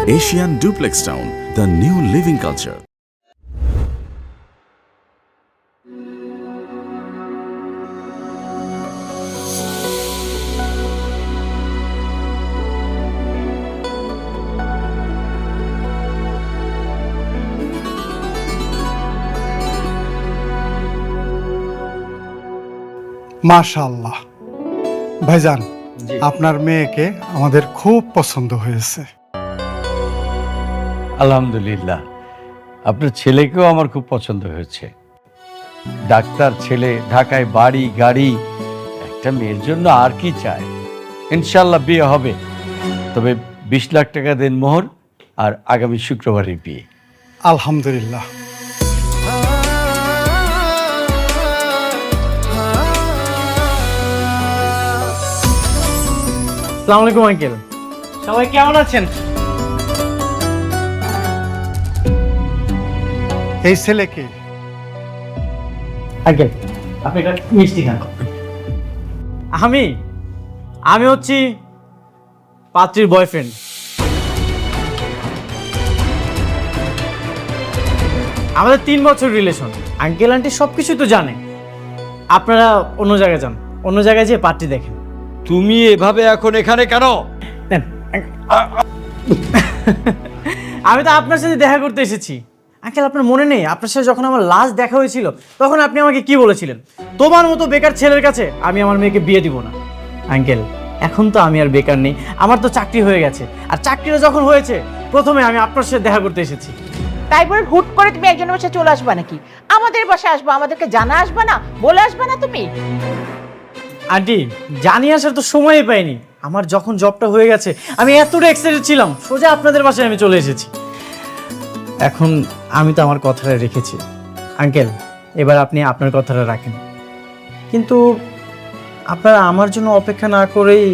Asian Duplex Town, the new living culture. মাশাআল্লাহ ভাইজান, আপনার মেয়েকে আমাদের খুব পছন্দ হয়েছে। আলহামদুলিল্লাহ, আপনার ছেলেকেও আমার খুব পছন্দ হয়েছে। ডাক্তার ছেলে, ঢাকায় বাড়ি গাড়ি, একটা মেয়ের জন্য আর কি চায়। ইনশাল্লাহ বিয়ে হবে, তবে 20 লাখ টাকা দেন মোহর, আর আগামী শুক্রবারের বিয়ে। আলহামদুলিল্লাহ। আসসালামু আলাইকুম আঙ্কেল, সবাই কেমন আছেন? এই ছেলেকে আঙ্কেল আপনি একটা মিষ্টি খান। আমি হচ্ছি পাত্রীর বয়ফ্রেন্ড। আমাদের 3 বছর রিলেশন। আঙ্কেল আন্টি সবকিছুই তো জানে। আপনারা অন্য জায়গায় যান, অন্য জায়গায় যেয়ে পার্টি দেখেন। তুমি এভাবে এখন এখানে কেন? আমি তো আপনার সাথে দেখা করতে এসেছি। আঙ্কেল আপনার মনে নেই, আপনার সাথে যখন আমার লাস্ট দেখা হয়েছিল তখন আপনি আমাকে কি বলেছিলেন? তোমার মতো বেকার ছেলের কাছে আমি আমার মেয়েকে বিয়ে দিব না। আঙ্কেল এখন তো আমি আর বেকার নেই, আমার তো চাকরি হয়ে গেছে। আর চাকরিটা যখন হয়েছে, প্রথমে আমি আপনার সাথে দেখা করতে এসেছি। তাই বলে হুট করে তুমি একজনের বাসায় চলে আসবা নাকি? আমাদের বাসায় আসবা, আমাদেরকে জানা আসবা না, বলে আসবা না তুমি? আন্টি জানিয়ে আসার তো সময়ই পাইনি। আমার যখন জবটা হয়ে গেছে আমি এতটা এক্সাইটেড ছিলাম, সোজা আপনাদের বাসায় আমি চলে এসেছি। এখন আমি তো আমার কথাটা রেখেছি। আঙ্কেল এবার আপনি আপনার কথাটা রাখেন। কিন্তু আপনারা আমার জন্য অপেক্ষা না করেই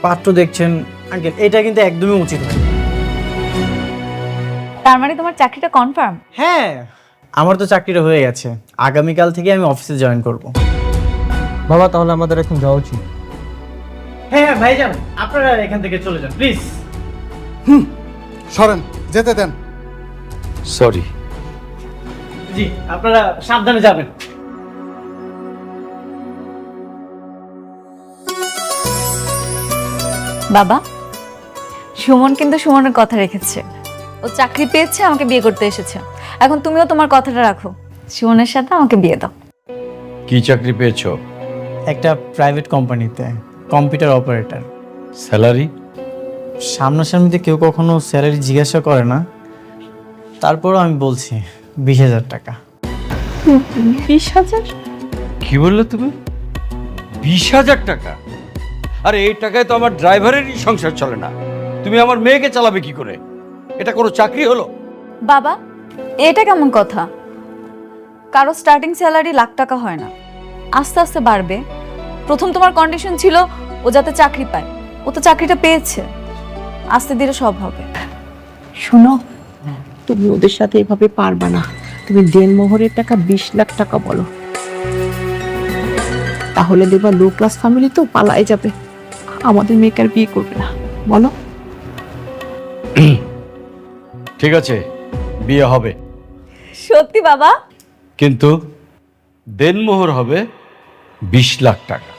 পাত্র দেখছেন, আঙ্কেল এটা কিন্তু একদমই উচিত হয়। তার মানে তোমার চাকরিটা কনফার্ম? হ্যাঁ, আমার তো চাকরিটা হয়ে গেছে। আগামীকাল থেকে আমি অফিসে জয়েন করব। বাবা তাহলে আমাদের এখন যাওয়া উচিত। হ্যাঁ ভাইজান, আপনারা এখান থেকে চলে যান প্লিজ। সরেন, যেতে দেন। সরি। জি আপনারা সাবধানে যাবেন। বাবা, সুমন কিন্তু সুমনের কথা রেখেছে। ও চাকরি পেয়েছে, আমাকে বিয়ে করতে এসেছে। এখন তুমিও তোমার কথাটা রাখো, সুমনের সাথে আমাকে বিয়ে দাও। কি চাকরি পেয়েছো? একটা প্রাইভেট কোম্পানিতে কম্পিউটার অপারেটর। স্যালারি? সামনাসামনিতে কেউ কখনো স্যালারি জিজ্ঞাসা করে না, তারপরও আমি বলছি 20,000 টাকা। 20,000? কি বললে তুমি? 20,000 টাকা? আরে এই টাকায় তো আমার ড্রাইভারেরই সংসার চলে না। তুমি আমার মেয়েকে চালাবে কি করে? এটা কোনো চাকরি হলো? বাবা এটা কেমন কথা? কারো স্টার্টিং স্যালারি লাখ টাকা হয় না, আস্তে আস্তে বাড়বে। প্রথম তোমার কন্ডিশন ছিল ও যাতে চাকরি পায়, ও তো চাকরিটা পেয়েছে, আস্তে ধীরে সব হবে। শোনো, তুমি ওদের সাথে এভাবে পারবা না। তুমি দেনমোহরের টাকা 20 লাখ টাকা বলো, তাহলে দেখবা লো ক্লাস ফ্যামিলি তো পালাই যাবে, আমাদের মেয়েকে আর বিয়ে করবে না। বলো। ঠিক আছে, বিয়ে হবে, সত্যি বাবা? কিন্তু দেনমোহর হবে 20 লাখ টাকা।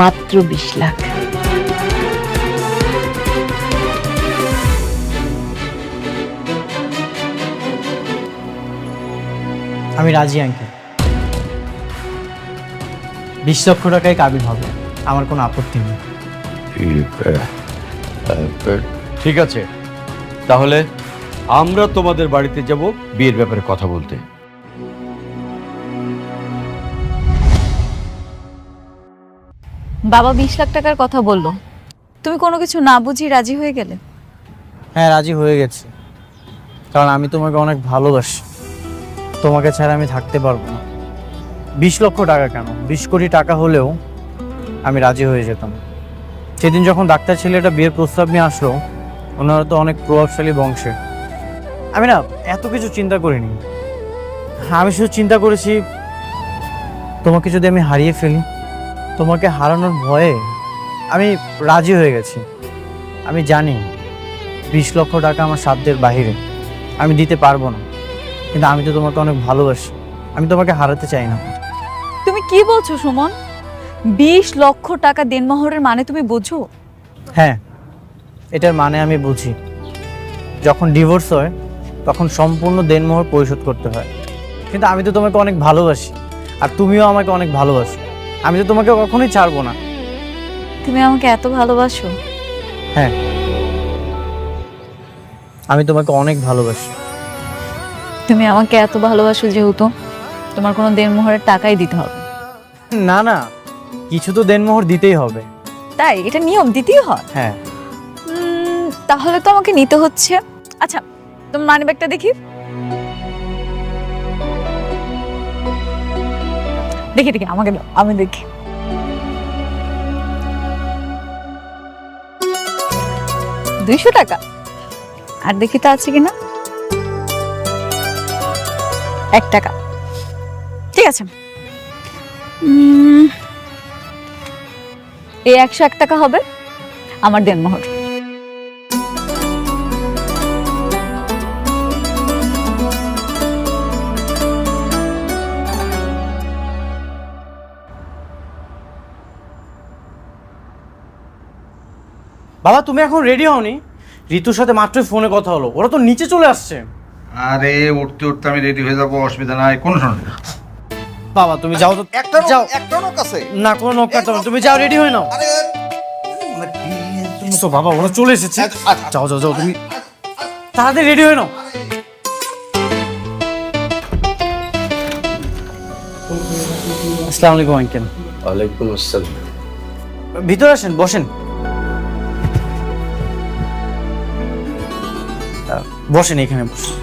মাত্র 20 লাখ। আমি রাজি আঙ্কেল, 20 লক্ষ টাকায় কাবিল হবে, আমার কোনো আপত্তি নেই। ঠিক আছে, তাহলে আমরা তোমাদের বাড়িতে যাব বিয়ের ব্যাপারে কথা বলতে। বাবা 20 লাখ টাকার কথা বললো, তুমি কোনো কিছু না বুঝি রাজি হয়ে গেলে? হ্যাঁ রাজি হয়ে গেছি, কারণ আমি তোমাকে অনেক ভালোবাসি। তোমাকে ছাড়া আমি থাকতে পারবো না। 20 লক্ষ টাকা কেন, 20 কোটি টাকা হলেও আমি রাজি হয়ে যেতাম। সেদিন যখন ডাক্তার ছেলেটা বিয়ের প্রস্তাব নিয়ে আসলো, ওনারা তো অনেক প্রভাবশালী বংশের। আমি না এত কিছু চিন্তা করিনি। আমি শুধু চিন্তা করেছি তোমাকে যদি আমি হারিয়ে ফেলি, তোমাকে হারানোর ভয়ে আমি রাজি হয়ে গেছি। আমি জানি 20 লক্ষ টাকা আমার সাধ্যের বাহিরে, আমি দিতে পারবো না, কিন্তু আমি তো তোমাকে অনেক ভালোবাসি, আমি তোমাকে হারাতে চাই না। তুমি কি বলছো সুমন? 20 লক্ষ টাকা দেনমোহরের মানে তুমি বুঝো? হ্যাঁ, এটার মানে আমি বুঝি। যখন ডিভোর্স হয় তখন সম্পূর্ণ দেনমোহর পরিশোধ করতে হয়, কিন্তু আমি তো তোমাকে অনেক ভালোবাসি, আর তুমিও আমাকে অনেক ভালোবাসো, আমি তো তোমাকে কখনোই ছাড়বো না। তুমি আমাকে এত ভালোবাসো? হ্যাঁ, আমি তোমাকে অনেক ভালোবাসি। তুমি আমাকে এত ভালোবাসো যেহেতু তোমার কোনো দেনমোহরের টাকাই দিতে হবে? না না, কিছু তো দেনমোহর দিতেই হবে। তাই? এটা নিয়ম, দিতেই হয়? হ্যাঁ। তাহলে তো আমাকে নিতে হচ্ছে। আচ্ছা, তোমার মানি ব্যাগটা দেখি। দেখি দেখি, আমাকে দাও, আমি দেখি। $200? আর দেখি তো আছে কিনা। $1। ঠিক আছে, এই 101 টাকা হবে আমার দেনমোহর। বাবা, তুমি এখন রেডি হওনি? ঋতুর সাথে মাত্রই ফোনে কথা হলো, ওরা তো নিচে চলে আসছে। আরে উঠতে উঠতে আমি রেডি হয়ে যাবো, অসুবিধা নাই, কোনো সমস্যা নেই। বাবা তুমি যাও তো, যাও। একটা লোক আছে। না, কোনো নক কাটতে হবে না, তুমি যাও, রেডি হয়ে নাও। তো বাবা, ওরা চলে এসেছে। যাও যাও যাও, তুমি তাড়াতাড়ি রেডি হয়ে নাও। আসসালামু আলাইকুম আঙ্কেল। ওয়ালাইকুম আসসালাম। ভিতরে আসেন, বসেন। বসেন, এখানে বসেন।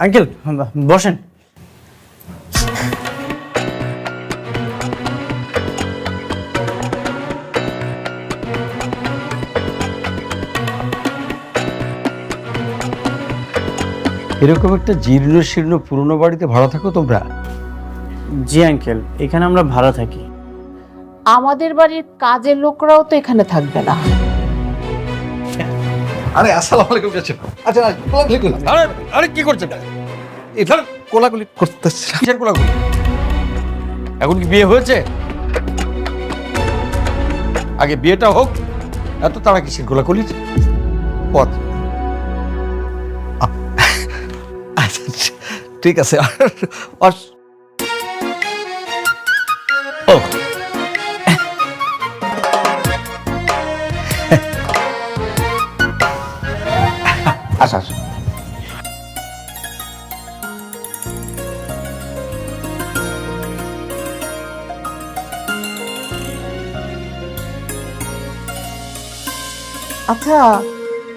আঙ্কেল বসেন। এরকম একটা জীর্ণ শীর্ণ পুরনো বাড়িতে ভাড়া থাকো তোমরা? জি আঙ্কেল, এখানে আমরা ভাড়া থাকি। আমাদের বাড়ির কাজের লোকরাও তো এখানে থাকবে না। আরে আসসালামু আলাইকুম চাচা। আচ্ছা না, কোলাকুলি করুন। আরে আরে কি করছেন? এখানে কোলাকুলি করতেছি। কিসের কোলাকুলি? এখন কি বিয়ে হয়েছে? আগে বিয়েটা হোক, এত তারা কিসের কোলাকুলি? পথ। আচ্ছা, ঠিক আছে। ও আচ্ছা আচ্ছা। আচ্ছা,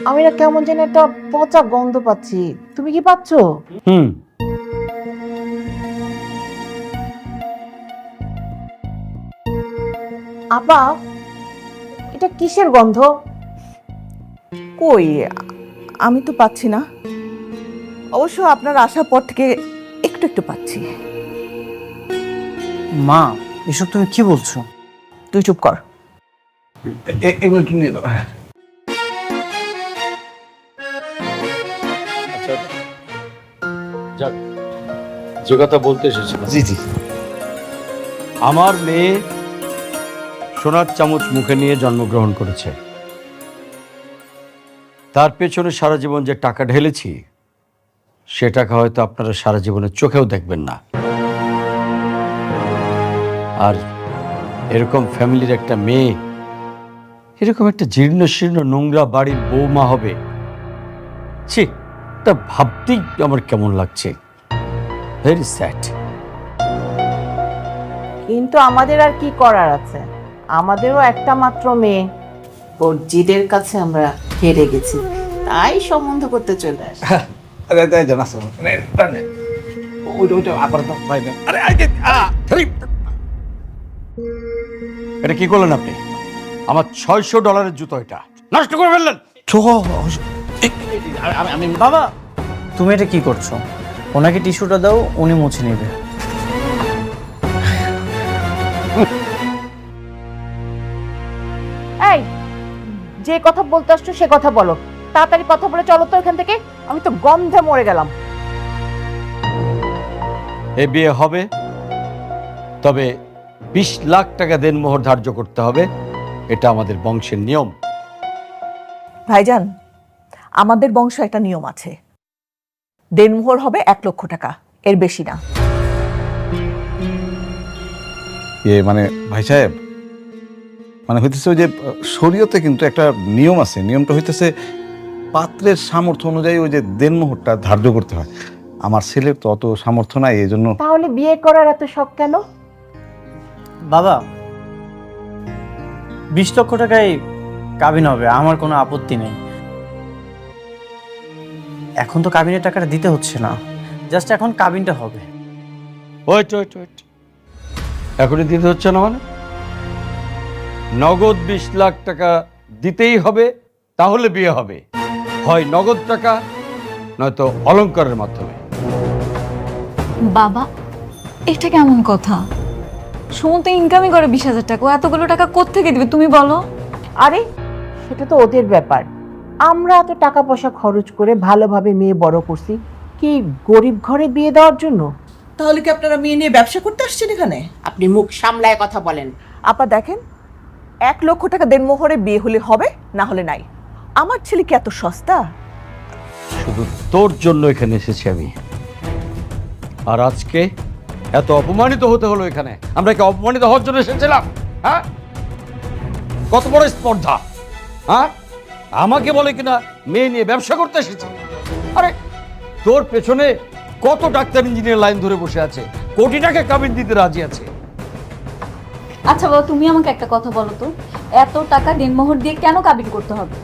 আমি না কেমন যেন একটা পচা গন্ধ পাচ্ছি, তুমি কি পাচ্ছ? হুম, আপা, এটা কিসের গন্ধ? কই, আমি তো পাচ্ছি না। অবশ্য আপনার আসার পর থেকে একটু একটু পাচ্ছি। মা, এসব তুমি কি বলছো? তুই চুপ কর। এগুলো কি নিয়ে দাও? যাক, যে কথা বলতে এসেছিলাম, জি জি। আমার মেয়ে সোনার চামচ মুখে নিয়ে জন্মগ্রহণ করেছে। তার পেছনে সারা জীবন যে টাকা ঢেলেছি, সে টাকা হয়তো আপনারা সারা জীবনের চোখেও দেখবেন না। আর এরকম ফ্যামিলির একটা মেয়ে এরকম একটা জীর্ণ শীর্ণ নোংরা বাড়ির বৌমা হবে, ছি, তা ভাবতেই আমার কেমন লাগছে। Very sad. কিন্তু আমাদের আর কি করার আছে, আমাদেরও একটা মাত্র মেয়ে। ওর জিদের কাছে আমরা হেরে গেছি, তাই সম্বন্ধ করতে চলে আসি। আরে তাই জানা শোনো, ওইটা আবার ভাই। আরে এটা কি করলেন আপনি? আমার $600 জুতো, এটা নষ্ট করে ফেললেন। বাবা, তুমি এটা কি করছো? ওনাকে টিস্যুটা দাও, উনি মুছে নেবে। এই, যে কথা বলতে আসছো সে কথা বলো, তাড়াতাড়ি কথা বলে চলো তো এখান থেকে, আমি তো গন্ধে মরে গেলাম। এ বিয়ে হবে, তবে 20 লাখ টাকা দেনমোহর ধার্য করতে হবে। এটা আমাদের বংশের নিয়ম। ভাইজান, আমাদের বংশ একটা নিয়ম আছে, দেনমোহর হবে 1 লক্ষ টাকা, এর বেশি না। মানে ভাই সাহেব, মানে হইতেছে ওই যে শরীয়তে কিন্তু একটা নিয়ম আছে, নিয়মটা হইতেছে পাত্রের সামর্থ্য অনুযায়ী ওই যে দেনমোহরটা ধার্য করতে হয়। আমার ছেলের তো অত সামর্থ্য নাই, এই জন্য। তাহলে বিয়ে করার এত শখ কেন? বাবা, 20 লক্ষ টাকায় কাবিন হবে, আমার কোনো আপত্তি নেই। এখন তো কাবিনের টাকাটা দিতে হচ্ছে না, জাস্ট এখন কাবিনটা হবে। ওয়েট ওয়েট ওয়েট, এখনই দিতে হচ্ছে না মানে? নগদ 20 লাখ টাকা দিতেই হবে, তাহলে বিয়ে হবে। হয় নগদ টাকা, নয়তো অলংকারের মাধ্যমে। বাবা, এটা কেমন কথা? সুমন তো ইনকামই করে 20,000 টাকা, ও এতগুলো টাকা কোত্থেকে দিবে তুমি বলো? আরে সেটা তো ওদের ব্যাপার, আমরা এত টাকা পয়সা খরচ করে ভালোভাবে মেয়ে বড় করছি কি গরিব ঘরে বিয়ে দেওয়ার জন্য? তাহলে কি আপনারা মেয়ে নিয়ে ব্যবসা করতে আসছেন এখানে? আপনি মুখ সামলায় কথা বলেন। আপা দেখেন, 1 লক্ষ টাকা দেনমোহরে বিয়ে হলে হবে, না হলে নাই। আমার ছেলে কি এত সস্তা? শুধু তোর জন্য এখানে এসেছি আমি, আর আজকে এত অপমানিত হতে হলো এখানে। আমরা কি অপমানিত হওয়ার জন্য এসেছিলাম? হ্যাঁ, কত বড় স্পর্ধা! হ্যাঁ, আমাকে বলে কিনা মেয়ে নিয়ে ব্যবসা করতে এসেছে। আরে তোর পেছনে কত ডাক্তার ইঞ্জিনিয়ার লাইন ধরে বসে আছে, কোটি টাকা কাবিন দিতে রাজি আছে। আচ্ছা বাবা, তুমি আমাকে একটা কথা বলো তো, এত টাকা দেনমোহর দিয়ে কেন কাবিন করতে হবে?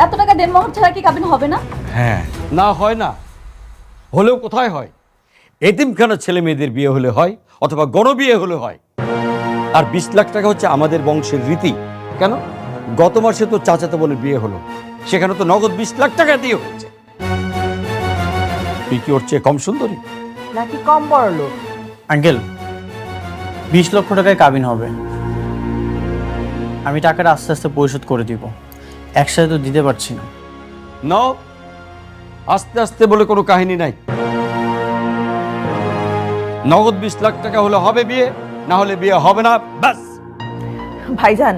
এত টাকা দেনমোহর ছাড়া কি কাবিন হবে না? হ্যাঁ, না হয় না, হলেও কোথায় হয়? এতিমখানা ছেলে মেয়েদের বিয়ে হলে হয়, অথবা গণবিয়ে হলে হয়। আর 20 লাখ টাকা হচ্ছে আমাদের বংশের রীতি। কেন? গত মাসে তো চাচাতো বোনের বিয়ে হলো, সেখানে তো নগদ 20 লাখ টাকা দিয়ে হয়েছে। তুই কি ওর চেয়ে কম সুন্দরী? নাকি কম বড় লোক? আঙ্কেল, 20 লক্ষ টাকায় কাবিন হবে। আমি টাকাটা আস্তে আস্তে পরিশোধ করে দিব, একসাথে তো দিতে পারছি না। নাও, আস্তে আস্তে বলে কোনো কাহিনী নাই। নগদ 20 লাখ টাকা হলে হবে বিয়ে, না হলে বিয়ে হবে না, ব্যাস। ভাইজান,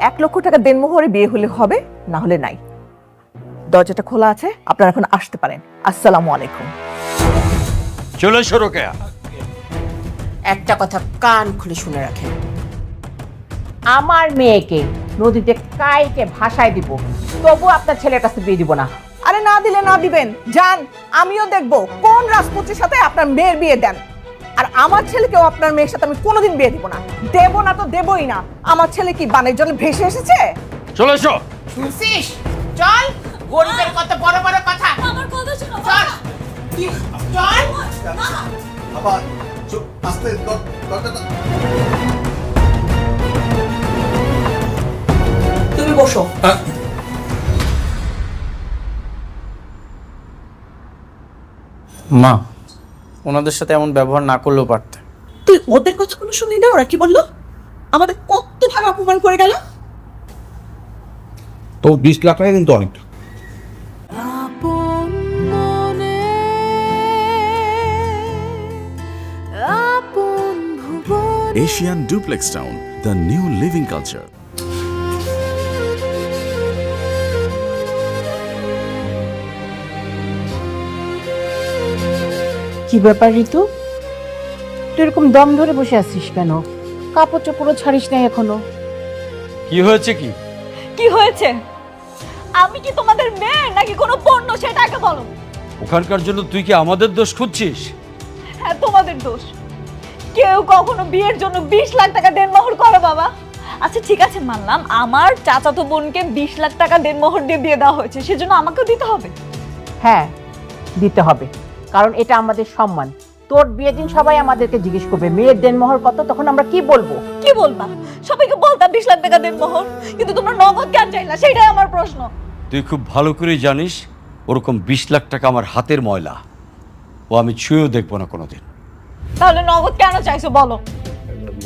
1 লক্ষ টাকা দেনমোহরে বিয়ে হলে হবে, না হলে নাই। দরজাটা খোলা আছে, আপনারা এখন আসতে পারেন। আসসালামু আলাইকুম। চলে এসো রোকেয়া। একটা কথা কান খুলে শুনে রাখেন, আমার মেয়েকে নদীতে কাইকে ভাসায় দিব, তবু আপনার ছেলের কাছে বিয়ে দিব না। আরে না দিলে না দিবেন, যান, আমিও দেখব কোন রাজপুত্রের সাথে আপনার মেয়ের বিয়ে দেন। আর আমার ছেলেকেও আপনার মেয়ের সাথে আমি কোনোদিন বিয়ে দিব না। দেব না তো দেবই না। আমার ছেলে কি বানের জলে ভেসে এসেছে? চলে এসো। শুনছিস? চল, গরিবের কত বড় বড় কথা। আমার কথা শোনো। চল, চল। তুমি বসো। মা, ওনাদের সাথে এমন ব্যবহার না করলেও পারতে। তুই ওদের কথা কোনো শুনি না, ওরা কি বললো? আমাদের কত ভাবে অপমান করে গেল। তো 20 লাখ টাকা কিন্তু অনেকটা। Asian Duplex Town, the new living culture. কি ব্যাপার ঋতু, তুই এরকম দম ধরে বসে আছিস কেন? কাপড় চোপড়ও ছাড়িস নাই এখনো। কি হয়েছে? কি কি হয়েছে? আমি কি তোমাদের মেয়ে নাকি কোনো পণ্য, সেটা আগে বলো। ওখানকার জন্য তুই কি আমাদের দোষ খুঁজছিস? হ্যাঁ, তোমাদের দোষ। কেউ কখনো বিয়ের জন্য 20 লাখ টাকা দেনমোহর করে বাবা? আচ্ছা ঠিক আছে, মানলাম আমার চাচাতো বোনকে 20 লাখ টাকা দেনমোহর দিয়ে বিয়ে দেওয়া হয়েছে, সেজন্য আমাকেও দিতে হবে। হ্যাঁ, দিতে হবে, কারণ এটা আমাদের সম্মান। তোর বিয়ের দিন সবাই আমাদেরকে জিজ্ঞেস করবে মেয়ের দেনমোহর কত, তখন আমরা কি বলবো? কি বলবা? সবাইকে বলতাম 20 লাখ টাকা দেন মোহর, কিন্তু তোমরা নগদ কেন চাইলা সেটাই আমার প্রশ্ন। তুই খুব ভালো করেই জানিস ওরকম 20 লাখ টাকা আমার হাতের ময়লা, ও আমি ছুঁয়েও দেখবো না কোনোদিন। তাহলে নগদ কেন চাইছো বলো?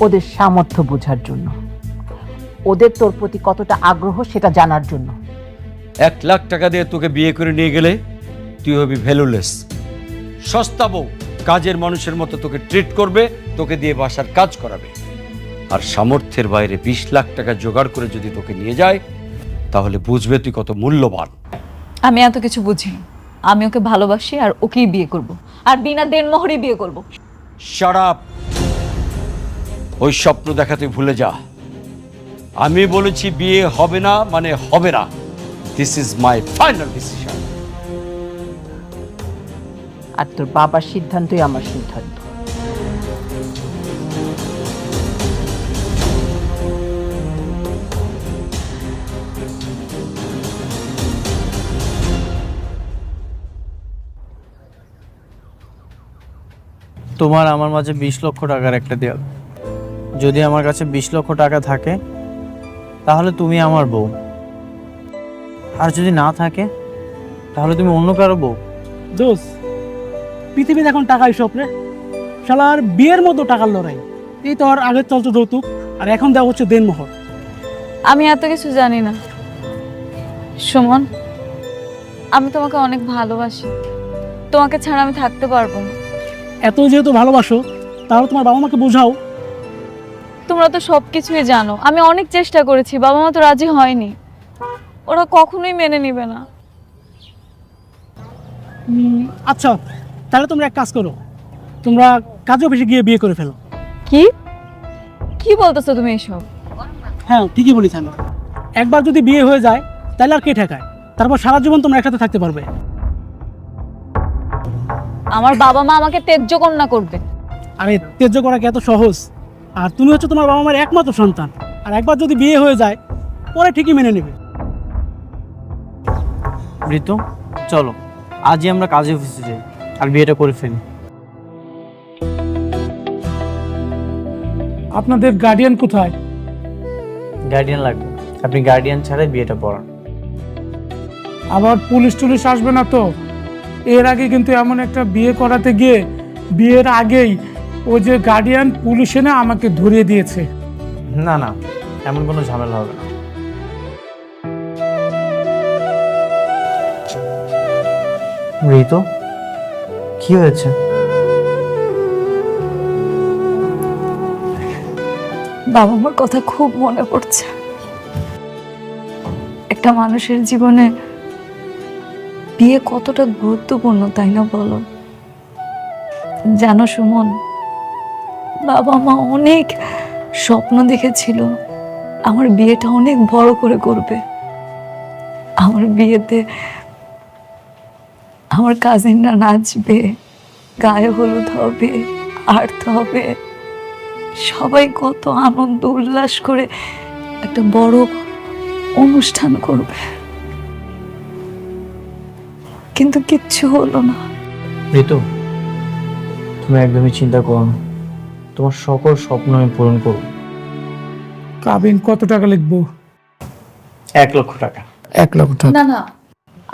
ওদের সামর্থ্য বোঝার জন্য, ওদের তোর প্রতি কতটা আগ্রহ সেটা জানার জন্য। 1 লাখ টাকা দিয়ে তোকে বিয়ে করে নিয়ে গেলে তুই হবি ভ্যালুলেস, সস্তা বউ। কাজের মানুষের মতো তোকে ট্রিট করবে, তোকে দিয়ে বাসার কাজ করাবে। আর সামর্থ্যের বাইরে 20 লাখ টাকা জোগাড় করে যদি তোকে নিয়ে যায়, তাহলে বুঝবে তুই কত মূল্যবান। আমি এত কিছু বুঝি না। আমি ওকে ভালোবাসি আর ওকেই বিয়ে করব, আর বিনা দেনমোহরই বিয়ে করব। Shut up! ওই স্বপ্ন দেখা তুই ভুলে যা। আমি বলেছি বিয়ে হবে না মানে হবে না। This is my final decision. আর তোর বাবার সিদ্ধান্তই আমার সিদ্ধান্ত। তোমার আমার মাঝে 20 লক্ষ টাকার একটা দেয়াল। যদি আমার কাছে 20 লক্ষ টাকা থাকে তাহলে তুমি আমার বউ, আর যদি না থাকে তাহলে তুমি অন্য কারো বউ। দোস্ত, পৃথিবীতে এখন টাকাই স্বপ্নে, শালার বিয়ের মতো টাকার লড়াই। এই তো আর আগের চলতো যৌতুক, আর এখন দেওয়া হচ্ছে দেনমোহর। আমি এত কিছু জানি না সুমন, আমি তোমাকে অনেক ভালোবাসি। তোমাকে ছাড়া আমি থাকতে পারবো না। এত যেহেতু ভালোবাসো, তাহলে তোমার বাবা মাকে বোঝাও। তোমরা তো সবকিছুই জানো। আমি অনেক চেষ্টা করেছি, বাবা মা তো রাজি হয়নি। ওরা কখনোই মেনে নিবে না। আচ্ছা, তাহলে তোমরা এক কাজ করো, তোমরা কাজে অফিসে গিয়ে বিয়ে করে ফেলো। কি কি বলতেছো তুমি এসব? হ্যাঁ, ঠিকই বলিস। আমি একবার যদি বিয়ে হয়ে যায় তাহলে আর কে ঠেকায়? তারপর সারা জীবন তোমরা একসাথে থাকতে পারবে। আমার বাবা মা আমাকে ত্যায্য কন্যা করবে। আরে ত্যায্য করা কি এত সহজ? আর তুমি হচ্ছে তোমার বাবা মায়ের একমাত্র সন্তান, আর একবার যদি বিয়ে হয়ে যায় পরে ঠিকই মেনে নেবে। ঋতু, চলো আজই আমরা কাজে অফিসে যাই আর বিয়েটা করে ফেলি। আপনাদের গার্ডিয়ান কোথায়? গার্ডিয়ান লাগবে, আপনি গার্ডিয়ান ছাড়াই বিয়েটা পড়ান। আবার পুলিশ টুলিশ আসবে না তো? এর আগে কিন্তু এমন একটা বিয়ে করাতে গিয়ে বিয়ের আগেই ওই যে গার্ডিয়ান পুলিশ এনে আমাকে ধরিয়ে দিয়েছে। না না, এমন কোনো ঝামেলা হবে না। ঋতু, কি হয়েছে? বাবা মার কথা খুব মনে পড়ছে। একটা মানুষের জীবনে বিয়ে কতটা গুরুত্বপূর্ণ, তাই না বলো? জানো সুমন, বাবা মা অনেক স্বপ্ন দেখেছিল আমার বিয়েটা অনেক বড় করে করবে। আমার বিয়েতে আমার কাজিনরা নাচবে, গায়ে হলুদ হবে, আর্ত হবে, সবাই কত আনন্দ উল্লাস করে একটা বড় অনুষ্ঠান করবে। কিন্তু কিচ্ছু হলো না। ঋতু, তুমি একদমই চিন্তা করো না, তোমার সকল স্বপ্ন আমি পূরণ করব। কাবিন কত টাকা লিখবো? 1 লক্ষ টাকা। 1 লক্ষ টাকা? না না,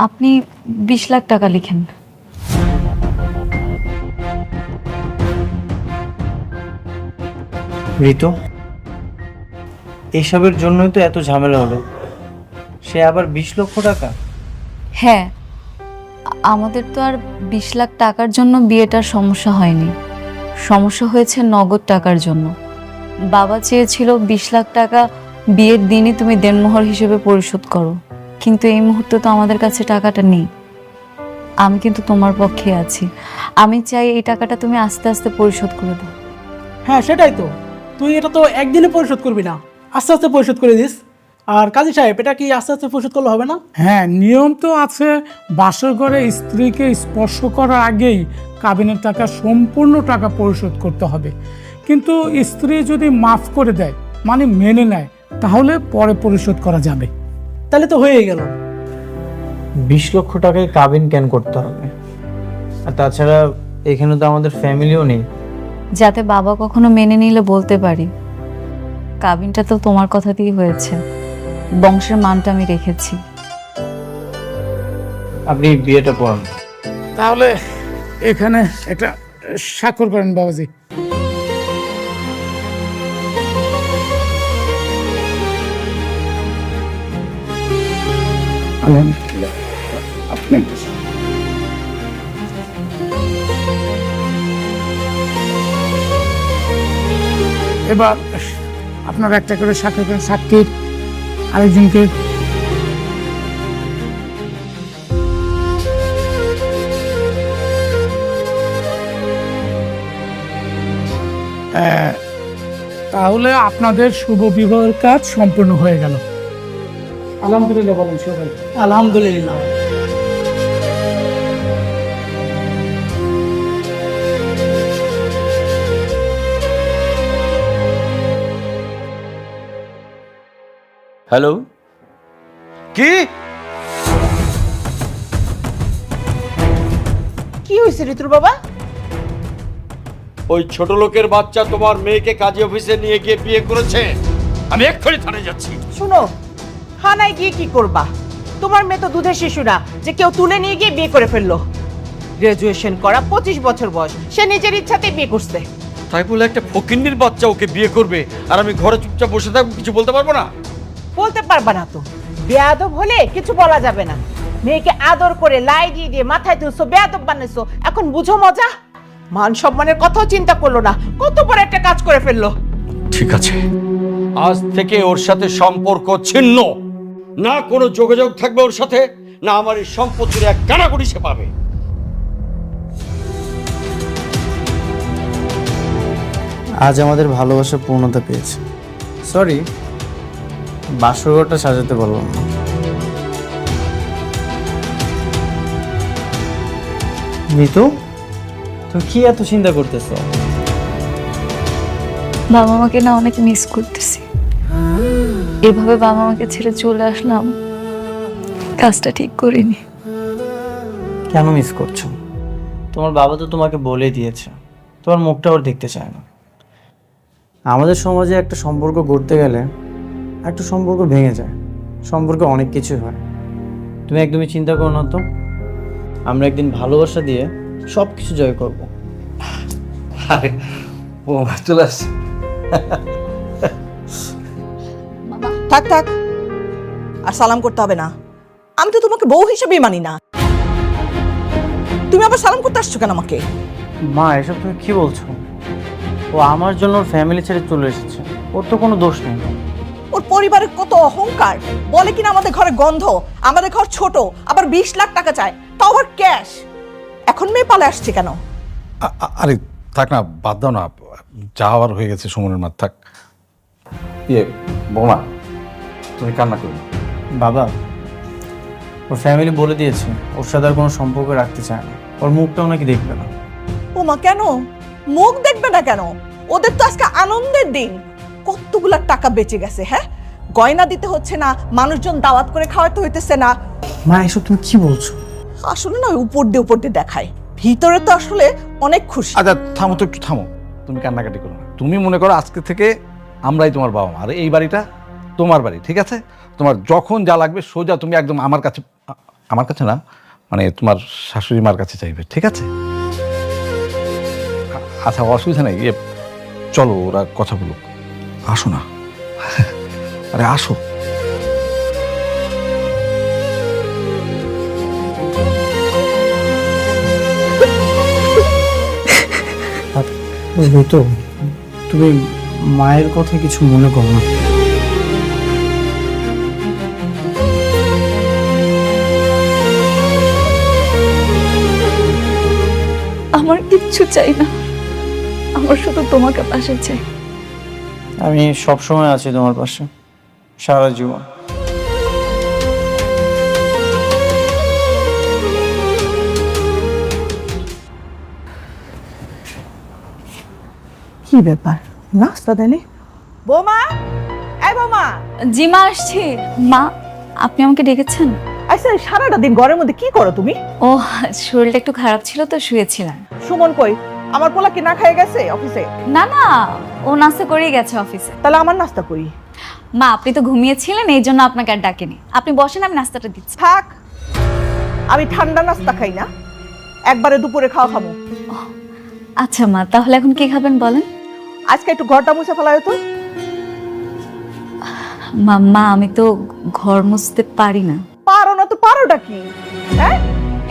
আপনি 20 লাখ টাকা লিখেন। ঋতু, এইসবের জন্যই তো এত ঝামেলা হলো। সে আবার 20 লক্ষ টাকা? হ্যাঁ, আমাদের তো আর 20 লাখ টাকার জন্য বিয়েটার সমস্যা হয়নি, সমস্যা হয়েছে নগদ টাকার জন্য। বাবা চেয়েছিল 20 লাখ টাকা বিয়ের দিনই তুমি দেনমোহর হিসেবে পরিশোধ করো, কিন্তু এই মুহূর্তে তো আমাদের কাছে টাকাটা নেই। আমি কিন্তু তোমার পক্ষে আছি। আমি চাই এই টাকাটা তুমি আস্তে আস্তে পরিশোধ করে দাও। হ্যাঁ, সেটাই তো। তুই এটা তো একদিনে পরিশোধ করবি না, আস্তে আস্তে পরিশোধ করে দিস। আর কাজী সাহেব, এটা কি আস্তে আস্তে পরিশোধ করলে হবে না? হ্যাঁ, নিয়ম তো আছে, বাসর ঘরে স্ত্রীকে স্পর্শ করার আগেই কাবিনের টাকা সম্পূর্ণ টাকা পরিশোধ করতে হবে। কিন্তু স্ত্রী যদি মাফ করে দেয়, মানে মেনে নেয়, তাহলে পরে পরিশোধ করা যাবে। তাহলে তো হয়ে গেল। 20 লক্ষ টাকায় কাবিন কেন করতে হবে? আর তাছাড়া এখানে তো আমাদের ফ্যামিলিও নেই। যাতে বাবা কখনো মেনে নিলে বলতে পারি কাবিনটা তো তোমার কথা দিয়ে হয়েছে, বংশের মানটা আমি রেখেছি। আপনি বিয়েটা পড়ান। তাহলে এখানে একটা স্বাক্ষর করেন বাবাজি। আলহামদুলিল্লাহ। আপনি এবার আপনারা একটা করে স্বাক্ষর করেন, সাক্ষীর আরেকজনকে। তাহলে আপনাদের শুভ বিবাহের কাজ সম্পূর্ণ হয়ে গেল। আলহামদুলিল্লাহ বলেন সবাই। আলহামদুলিল্লাহ। হ্যালো, কি কি হয়েছে ঋতুর বাবা? ওই ছোট লোকের বাচ্চা তোমার মেয়েকে কাজী অফিসে নিয়ে গিয়ে বিয়ে করেছে? আমি এক্ষুনি থানায় যাচ্ছি। শুনো, থানায় গিয়ে কি করবা? তোমার মেয়ে তো দুধের শিশু না যে কেউ তুলে নিয়ে গিয়ে বিয়ে করে ফেললো। গ্রাজুয়েশন করা 25 বছর বয়স, সে নিজের ইচ্ছাতেই বিয়ে করছে। তাই বলে একটা ফকিন্নির বাচ্চা ওকে বিয়ে করবে আর আমি ঘরে চুপচাপ বসে থাকবো, কিছু বলতে পারবো না? বলতে পারবা না তো? বেয়াদব হলে কিছু বলা যাবে না। মেয়েকে আদর করে লাই দিয়ে দিয়ে মাথায় তুলছো, বেয়াদব বানাইছো, এখন বুঝো মজা? মান সম্মানের কথাও চিন্তা করলো না, কত বড় একটা কাজ করে ফেললো। ঠিক আছে, আজ থেকে ওর সাথে সম্পর্ক ছিন্ন। না কোনো যোগাযোগ থাকবে ওর সাথে, না আমার এই সম্পত্তির এক কানাকড়ি সে পাবে। আজ আমাদের ভালোবাসা পূর্ণতা পেয়েছে। সরি, বাসরঘরটা সাজাতে পারলাম না। মিতু, তুমি কি এত চিন্তা করতেছো? বাবা মাকে না অনেক মিস করতেছি। এভাবে বাবা মাকে ছেড়ে চলে আসলাম, কাজটা ঠিক করিনি। কেন মিস করছো? তোমার বাবা তো তোমাকে বলে দিয়েছে তোমার মুখটা ওর দেখতে চায় না। আমাদের সমাজে একটা সম্পর্ক গড়তে গেলে একটা সম্পর্ক ভেঙে যায়, সম্পর্কে অনেক কিছু হয়। তুমি একদমই চিন্তা করো না তো, আমরা একদিন ভালোবাসা দিয়ে সব কিছু জয় করবো। আরে ও চলে আসছে। থাক থাক, আর সালাম করতে হবে না। আমি তো তোমাকে বউ হিসেবেই মানি না। তুমি আবার সালাম করতে আসছো কেন আমাকে? মা, এসব তুমি কি বলছো? ও আমার জন্য ওর ফ্যামিলি ছেড়ে চলে এসেছে, ওর তো কোনো দোষ নেই। ওর পরিবারের কত অহংকার, বলে কিনা আমাদের ঘরে গন্ধ, আমাদের ঘর ছোট, আবার 20 লাখ টাকা চায়, তাও আবার ক্যাশ। এখন মেয়ে পালে আসছে কেন? আরে থাক না, বাদ দাও না, যা হওয়ার হয়ে গেছে সুমনের মাঠ, থাক। ইয়ে বৌমা, তুমি কান্না করো না। বাবা, ওর ফ্যামিলি বলে দিয়েছে ওর সাথে আর কোনো সম্পর্ক রাখতে চায় না, ওর মুখটাও নাকি দেখবে না। ও মা, কেন মুখ দেখবে না কেন? ওদের তো আজকে আনন্দের দিন, কতগুলা টাকা বেঁচে গেছে। হ্যাঁ, গয়না দিতে হচ্ছে না, মানুষজন দাওয়াত করে খাওয়াতে হইতেছে না। মা, এসব তুমি কি বলছো? আসলে না উপর দিয়ে দেখায়, ভিতরে তো আসলে অনেক খুশি। আচ্ছা থামো তো, একটু থামো, তুমি কান্নাকাটি করো না। তুমি মনে করো আজকে থেকে আমরাই তোমার বাবা মা, আর এই বাড়িটা তোমার বাড়ি, ঠিক আছে? তোমার যখন যা লাগবে সোজা তুমি একদম আমার কাছে না, মানে তোমার শাশুড়ি মার কাছে চাইবে, ঠিক আছে? আচ্ছা অসুবিধা নেই, চলো ওরা কথা বলুক, আসো না। আরে আসো। তো তুমি মায়ের কথা কিছু মনে করো না। আমার কিচ্ছু চাই না, আমার শুধু তোমাকে পাশে চাই। আমি সব সময় আছি তোমার পাশে, সারা জীবন। কি ব্যাপার, নাস্তা দেনি? বৌমা, এই বৌমা। জি মা, আসছি। মা, আপনি আমাকে ডেকেছেন? আচ্ছা সারাটা দিন ঘরের মধ্যে কি করো তুমি? ও শরীরটা একটু খারাপ ছিল তো শুয়েছিলাম। সুমন কই? আমার পোলা কি না খেয়ে গেছে অফিসে? না না, ও নাস্তা করেই গেছে অফিসে। তাহলে আমার নাস্তা করি। মা আপনি তো ঘুমিয়েছিলেন, এই জন্য আপনাকে আর ডাকেনি। আপনি বসেন, আমি নাস্তাটা দিচ্ছি। থাক, আমি ঠান্ডা নাস্তা খাই না, একবারে দুপুরে খাওয়া খাবো। আচ্ছা মা, তাহলে এখন কি খাবেন বলেন? আজকে একটু ঘরটা মুছে ফেলায় তো। মা আমি তো ঘর মুছতে পারি না। পারো না তো পারোটা কি? হ্যাঁ,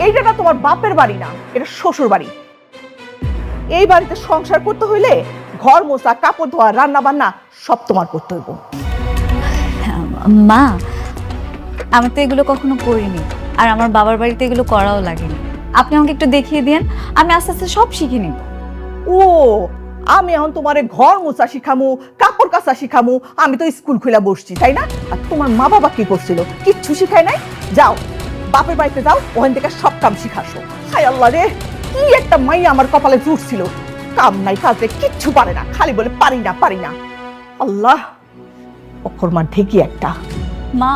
এইটা না তোমার বাপের বাড়ি না, এটা শ্বশুর বাড়ি। এই বাড়িতে সংসার করতে হইলে ঘর মোছা, কাপড় ধোয়া, রান্না বান্না সব তোমার করতে হইব। মা আমি তো এগুলো কখনো করিনি, আর আমার বাবার বাড়িতে এগুলো করাও লাগেনি। আপনি আমাকে একটু দেখিয়ে দিন, আমি আস্তে আস্তে সব শিখে নিব। ও, আমি এখন তোমারে ঘর মোছা শিখামু, কাপড় কাচা শিখামু। আমি তো স্কুল খুলে বসছি, তাই না? আর তোমার মা বাবা কি করছিল? কিচ্ছু শিখায় নাই। যাও বাপের বাড়িতে যাও, ওখান থেকে সব কাম শিখাসো। হায় আল্লাহ রে, কি একটা মাইয়া আমার কপালে জুটছিল। কাম নাই কাজে কিচ্ছু পারে না, খালি বলে পারি না পারি না। আল্লাহ, অক্ষরমান ঠিকই একটা। মা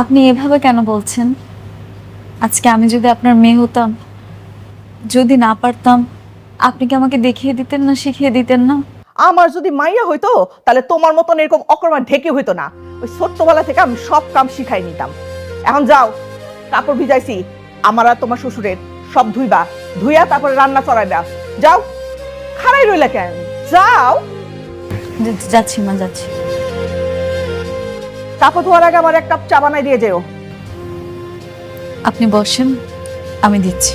আপনি এভাবে কেন বলছেন? আজকে আমি যদি আপনার মেয়ে হতাম, যদি না পারতাম, আপনি কি আমাকে দেখিয়ে দিতেন না, শিখিয়ে দিতেন না? আমার যদি মাইয়া হইতো তাহলে তোমার মতন এরকম অকর্মা ঢেকে হইতো না। ওই ছোট্টবেলা থেকে আমি সব কাম শিখাই নিতাম। এখন যাও, কাপড় ভিজাইছি আমার আর তোমার শ্বশুরের, সব ধুইবা, ধুইয়া তারপরে রান্না চড়াইবা। যাও, খাড়াই রইলা কেন? যাও। যাচ্ছি মা, যাচ্ছি। কাপড় ধোয়ার আগে আমার এক কাপ চা বানাই দিয়ে যেও। আপনি বসেন, আমি দিচ্ছি।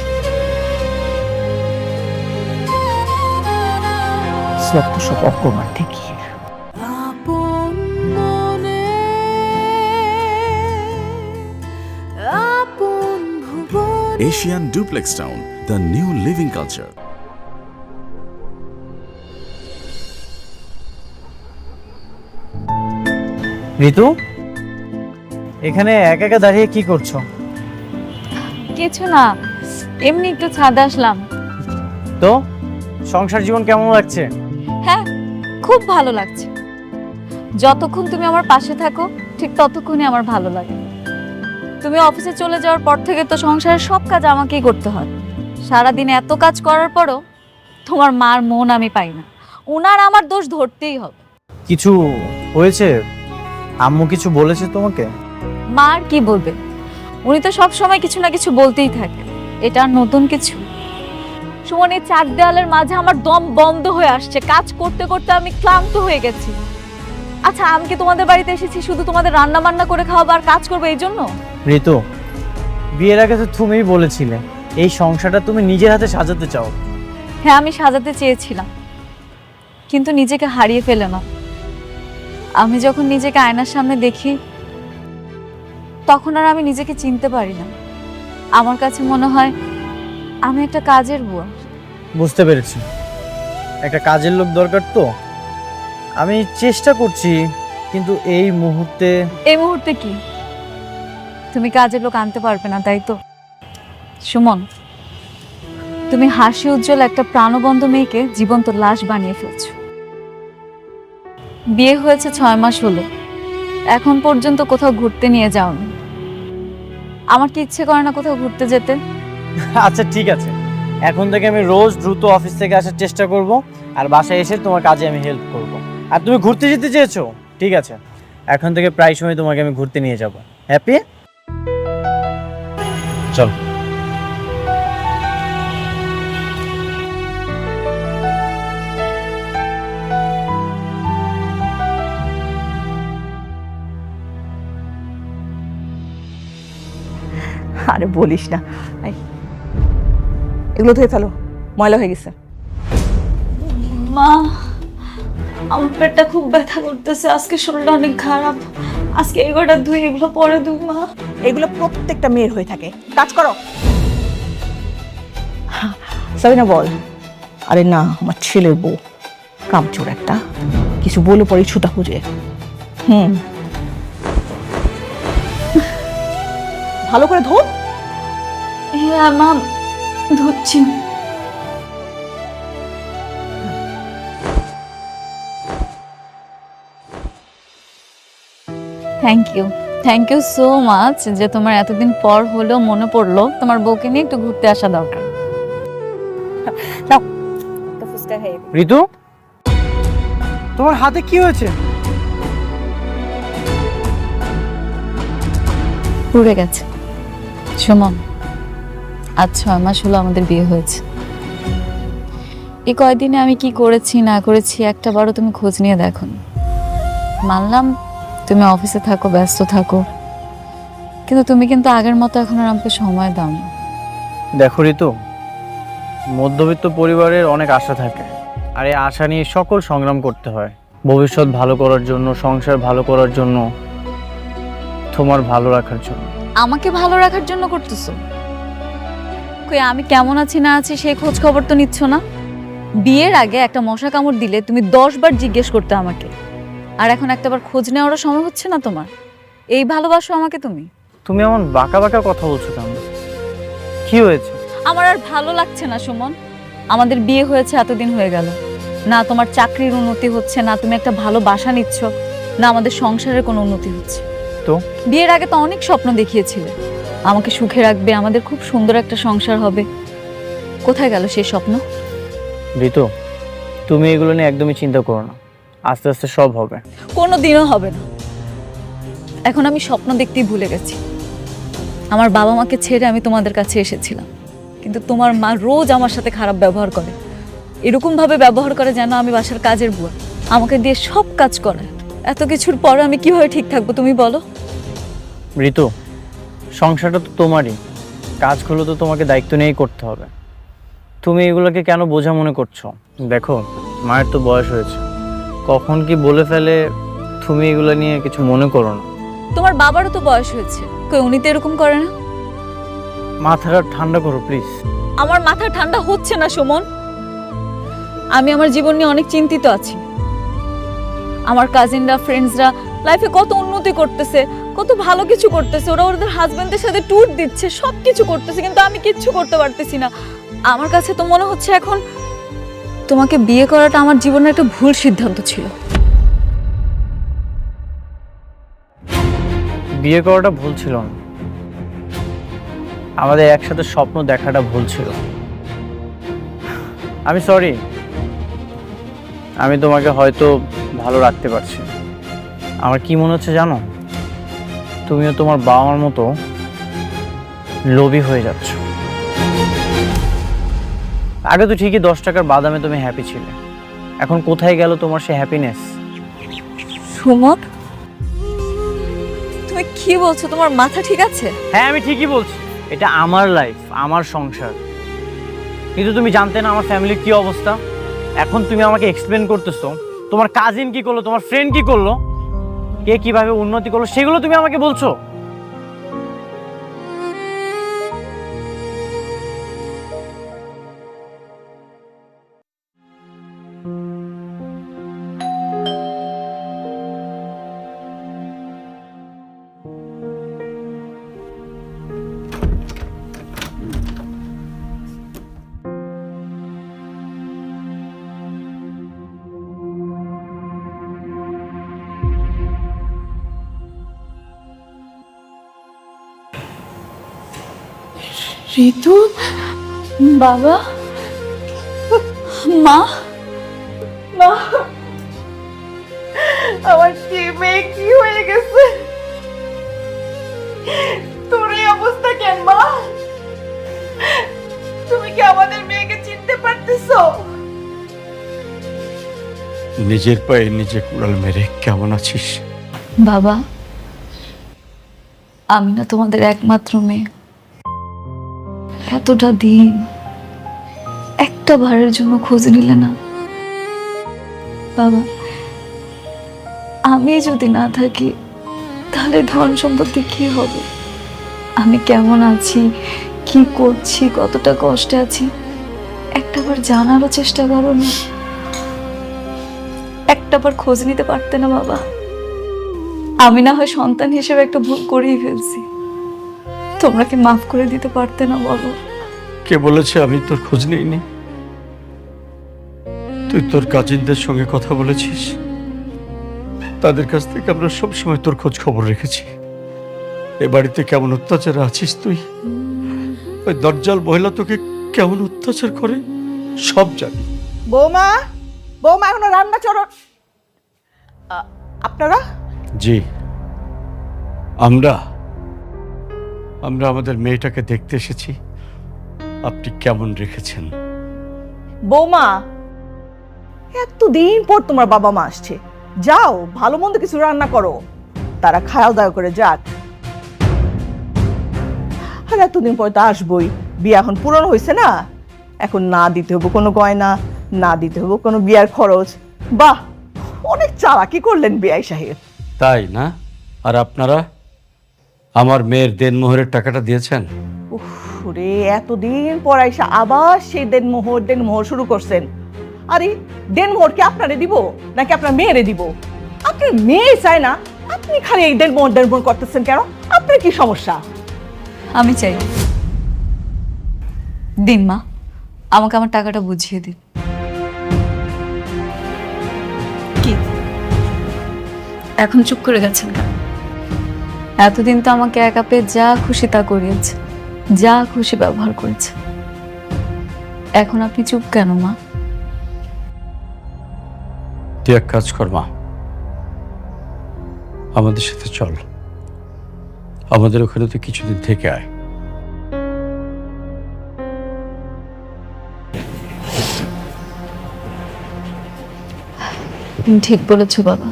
সব অকর্মা ঠিকই। Asian Duplex Town, the new living culture. ঋতু, এখানে একা একা দাঁড়িয়ে কি করছো? কিছু না, এমনি একটু ছাদে আসলাম। তো সংসার জীবন কেমন লাগছে? হ্যাঁ, খুব ভালো লাগছে। যতক্ষণ তুমি আমার পাশে থাকো ঠিক ততক্ষণই আমার ভালো লাগে। তুমি অফিসে চলে যাওয়ার পর থেকে তো সংসারের সব কাজ আমাকেই করতে হয়। সারাদিন এত কাজ করার পরও তোমার মার মন আমি পাই না। উনার আমার দোষ ধরতেই হবে। কিছু হয়েছে? আম্মু কিছু বলেছে তোমাকে? মা আর কি বলবে, উনি তো সব সময় কিছু না কিছু বলতেই থাকে। এটা আর নতুন কিছু? সুমন, এই চার দেওয়ালের মাঝে আমার দম বন্ধ হয়ে আসছে। কাজ করতে করতে আমি ক্লান্ত হয়ে গেছি। আচ্ছা, আমি কি তোমাদের বাড়িতে এসেছি শুধু তোমাদের রান্না বান্না করে খাওয়াবো আর কাজ করবো এই জন্য? ঋতু, বিয়ের আগে তো তুমিই বলেছিলে এই সংসারটা তুমি নিজের হাতে সাজাতে চাও। হ্যাঁ, আমি সাজাতে চেয়েছিলাম, কিন্তু নিজেকে হারিয়ে ফেলে না। আমি যখন নিজেকে আয়নার সামনে দেখি তখন আর আমি নিজেকে চিনতে পারি না। আমার কাছে মনে হয় আমি একটা কাজের বুয়া। বুঝতে পেরেছি, একটা কাজের লোক দরকার। তো আমি চেষ্টা করছি, কিন্তু এই মুহূর্তে কি তুমি কাজের লোক আনতে পারবে না, তাই তো? সুমন, তুমি হাসি উজ্জ্বল একটা প্রাণবন্ত মেয়েকে জীবন্ত লাশ বানিয়ে ফেলছো। বিয়ে হয়েছে 6 মাস হলো, এখন পর্যন্ত কোথাও ঘুরতে নিয়ে যাওনি। আমার কি ইচ্ছে করে না কোথাও ঘুরতে যেতে? আচ্ছা ঠিক আছে, এখন থেকে আমি রোজ দ্রুত অফিস থেকে আসার চেষ্টা করব, আর বাসায় এসে তোমার কাজে আমি হেল্প করব। আর তুমি ঘুরতে যেতে চেয়েছো, ঠিক আছে, এখন থেকে প্রায় সময় তোমাকে আমি ঘুরতে নিয়ে যাব। হ্যাপি? চল। আরে বলিস না, এগুলো ধুয়ে ফেলো, ময়লা হয়ে গেছে। মা, আমার পেটটা খুব ব্যথা করতেছে, আজকে শরীরটা অনেক খারাপ। আজকে এগুলোটা ধুই, এগুলো পরে ধুই। মা, এগুলো প্রত্যেকটা মেয়ের হয়ে থাকে। কাজ করো। সাবিনা বল। আরে না, আমার ছেলের বউ কামচোর একটা, কিছু বলে পরে ছুতা খুঁজে। ভালো করে ধো। হ্যাঁ মা, ধুচ্ছি। Thank you. Thank you so much যে তোমার এতদিন পর হলেও মনে পড়লো তোমার বউকে নিয়ে একটু ঘুরতে আসা দরকার। নাও, একটা ফুচকা খাইয়ে দিই। ঋতু, তোমার হাতে কি হয়েছে? পুড়ে গেছে। সুমন, আজ 6 মাস হলো আমাদের বিয়ে হয়েছে। এই কয়দিনে আমি কি করেছি না করেছি একটা বারও তুমি খোঁজ নিয়ে দেখো। মানলাম তুমি অফিসে থাকো, ব্যস্ত থাকো, কিন্তু তুমি কিন্তু আগের মতো এখন আর আমাকে সময় দাও না। দেখো ঋতু, মধ্যবিত্ত পরিবারের অনেক আশা থাকে, আর এই আশা নিয়ে সকল সংগ্রাম করতে হয় ভবিষ্যৎ ভালো করার জন্য, সংসার ভালো করার জন্য, তোমার ভালো রাখার জন্য। আমাকে ভালো রাখার জন্য করতেছো? কই আমি কেমন আছি না আছি সেই খোঁজ খবর তো নিচ্ছ না। বিয়ের আগে একটা মশা কামড় দিলে তুমি 10 বার জিজ্ঞেস করতে আমাকে, আর এখন একটাবার খোঁজ নেওয়ারও সময় হচ্ছে না তোমার। এই ভালোবাসো আমাকে তুমি? তুমি এমন বাঁকা বাঁকা কথা বলছো কেন? কি হয়েছে? আমার আর ভালো লাগছে না সুমন। আমাদের বিয়ে হয়েছে এতদিন হয়ে গেল, না তোমার চাকরির উন্নতি হচ্ছে, না তুমি একটা ভালো বাসা নিচ্ছ, না আমাদের সংসারের কোনো উন্নতি হচ্ছে। তো বিয়ের আগে তো অনেক স্বপ্ন দেখিয়েছিলে আমাকে সুখে রাখবে, আমাদের খুব সুন্দর একটা সংসার হবে। কোথায় গেল সেই স্বপ্ন? ঋতু, তুমি এগুলো নিয়ে একদমই চিন্তা করো না, আস্তে আস্তে সব হবে। কোনো দিনও হবে না। এখন আমি স্বপ্ন দেখতেই ভুলে গেছি। আমার বাবা মাকে ছেড়ে আমি তোমাদের কাছে এসেছিলাম, কিন্তু তোমার মা রোজ আমার সাথে খারাপ ব্যবহার করে, এরকম ভাবে ব্যবহার করে যেন আমি বাসার কাজের বুয়া, আমাকে দিয়ে সব কাজ করে। এত কিছুর পর আমি কিভাবে ঠিক থাকবো তুমি বলো? ঋতু, সংসারটা তো তোমারই, কাজগুলো তো তোমাকে দায়িত্ব নিয়েই করতে হবে। তুমি এগুলোকে কেন বোঝা মনে করছো? দেখো, মায়ের তো বয়স হয়েছে, কখন কি বলে ফেলে, তুমি এগুলো নিয়ে কিছু মনে করো না। তোমার বাবারও তো বয়স হয়েছে, কই উনি তো এরকম করে না। মাথাটা ঠান্ডা করো প্লিজ। আমার মাথা ঠান্ডা হচ্ছে না সুমন। আমি আমার জীবন নিয়ে অনেক চিন্তিত আছি। আমার কাজিনরা, ফ্রেন্ডসরা লাইফে কত উন্নতি করতেছে, কত ভালো কিছু করতেছে, ওরা ওদের হাজবেন্ডের সাথে ট্যুর দিচ্ছে, সব কিছু করতেছে, কিন্তু আমি কিচ্ছু করতে পারতেছি না। আমার কাছে তো মনে হচ্ছে এখন তোমাকে বিয়ে করাটা আমার জীবনের একটা ভুল সিদ্ধান্ত ছিল। বিয়ে করাটা ভুল ছিল না, আমাদের একসাথে স্বপ্ন দেখাটা ভুল ছিল। আমি সরি, আমি তোমাকে হয়তো ভালো রাখতে পারছি। আমার কি মনে হচ্ছে জানো, তুমিও তোমার বাবা মার মতো লোভী হয়ে যাচ্ছ। আগে তো ঠিকই 10 টাকার বাদামে তুমি হ্যাপি ছিলে, এখন কোথায় গেল তোমার সে হ্যাপিনেস? সুমন, তুমি কি বলছো? তোমার মাথা ঠিক আছে? হ্যাঁ, আমি ঠিকই বলছি, এটা আমার লাইফ, আমার সংসার। কিন্তু তুমি জানতে না আমার ফ্যামিলির কি অবস্থা। এখন তুমি আমাকে এক্সপ্লেন করতেছো তোমার কাজিন কি করলো, তোমার ফ্রেন্ড কি করলো, কে কিভাবে উন্নতি করলো, সেগুলো তুমি আমাকে বলছো। ঋতু, বাবা, মা, মা, আমার কি মেয়ে কি হয়ে গেছে? তোর এই অবস্থা কেন মা? তুমি কি আমাদের মেয়েকে চিনতে পারতেছো? নিজের পায়ে নিজে কুড়াল মেরে কেমন আছিস? বাবা, আমি না তোমাদের একমাত্র মেয়ে। এতটা দিন একটা বারের জন্য খোঁজ নিলে না। বাবা, আমি যদি না থাকি তাহলে ধন সম্পত্তি কি হবে? আমি কেমন আছি, কি করছি, কতটা কষ্টে আছি একটাবার জানারও চেষ্টা করো না? একটাবার খোঁজ নিতে পারতে না বাবা? আমি না হয় সন্তান হিসেবে একটা ভুল করেই ফেলছি, তোমরা কি মাফ করে দিতে পারতে না বলো? কে বলেছে আমি তোর খোঁজ নিইনি? তুই তোর কাজিনদের সঙ্গে কথা বলেছিস, তাদের কাছ থেকে আমরা সবসময় তোর খোঁজ খবর রেখেছি। এ বাড়িতে কেমন অত্যাচারে আছিস তুই। ওই দরজাল মহিলা তোকে কেমন অত্যাচার করে সব জানি। বৌমা, বৌমা এখনো রান্না চড়ো। আপনারা? জি, আমরা আমাদের মেয়েটাকে দেখতে এসেছি। আপনি কেমন রেখেছেন? বৌমা, এতদিন পর তোমার বাবা মা আসছে, যাও ভালো মন্দ কিছু রান্না করো, তারা খাওয়া দাওয়া করে যাক। আর এতদিন পর তো আসবই, বিয়ে এখন পুরনো হয়েছে না, এখন না দিতে হবে কোনো গয়না, না দিতে হবে কোনো বিয়ার খরচ। বাহ, অনেক চালাকি করলেন বিআই সাহেব। তাই না? আর আপনারা আমার মেয়ের দেনমোহরের টাকাটা দিয়েছেন? রে, এতদিন পর আইসা আবার সেই দেনমোহর শুরু করছেন। আরে দেনমোহর কি আপনারে দিব নাকি আপনার মেয়েরে দিব? আপনার মেয়ে চায় না, আপনি খালি এই দেনমোহর করতেছেন কেন? আপনার কি সমস্যা? আমি চাই দিন মা, আমাকে আমার টাকাটা বুঝিয়ে দিন। কি এখন চুপ করে গেছেন কেন? এতদিন তো আমাকে একা পেয়ে যা খুশি তা করিয়েছে, যা খুশি ব্যবহার করেছে, এখন আপনি চুপ কেন মা? তুই এক কাজ কর মা, আমাদের সাথে চল, আমাদের ওখানে তো কিছুদিন থেকে আয়। তুমি ঠিক বলেছো বাবা,